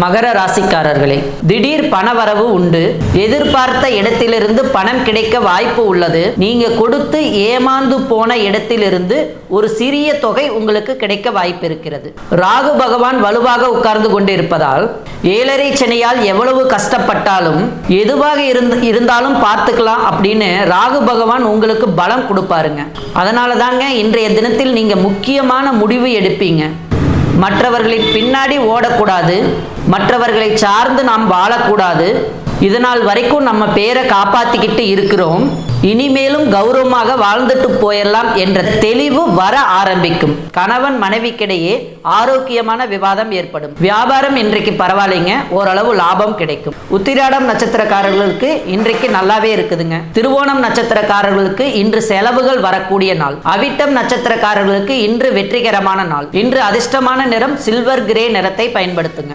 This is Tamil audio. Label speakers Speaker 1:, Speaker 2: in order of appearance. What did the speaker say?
Speaker 1: மகர ராசிக்காரர்களே, திடீர் பணவரவு உண்டு. எதிர்பார்த்த இடத்திலிருந்து பணம் கிடைக்க வாய்ப்பு உள்ளது. நீங்க கொடுத்து ஏமாந்து போன இடத்திலிருந்து ஒரு சிறிய தொகை உங்களுக்கு கிடைக்க வாய்ப்பு இருக்கிறது. ராகு பகவான் வலுவாக உட்கார்ந்து கொண்டிருப்பதால் ஏழரை சனியால் எவ்வளவு கஷ்டப்பட்டாலும் எதுவாக இருந்தாலும் பார்த்துக்கலாம் அப்படின்னு ராகு பகவான் உங்களுக்கு பலம் கொடுப்பாருங்க. அதனால தாங்க இன்றைய தினத்தில் நீங்க முக்கியமான முடிவு எடுப்பீங்க. மற்றவர்களின் பின்னாடி ஓடக்கூடாது, மற்றவர்களை சார்ந்து நாம் வாழக்கூடாது. இதனால் வரைக்கும் நம்ம பேரை காப்பாத்திக்கிட்டு இருக்கிறோம், இனிமேலும் கௌரவமாக வாழ்ந்துட்டு போயிடலாம் என்ற தெளிவு வர ஆரம்பிக்கும். கணவன் மனைவிக்கிடையே ஆரோக்கியமான விவாதம் ஏற்படும். வியாபாரம் இன்றைக்கு பரவாயில்லைங்க, ஓரளவு லாபம் கிடைக்கும். உத்திராடம் நட்சத்திரக்காரர்களுக்கு இன்றைக்கு நல்லாவே இருக்குதுங்க. திருவோணம் நட்சத்திரக்காரர்களுக்கு இன்று செலவுகள் வரக்கூடிய நாள். அவிட்டம் நட்சத்திரக்காரர்களுக்கு இன்று வெற்றிகரமான நாள். இன்று அதிர்ஷ்டமான நிறம் சில்வர் கிரே நிறத்தை பயன்படுத்துங்க.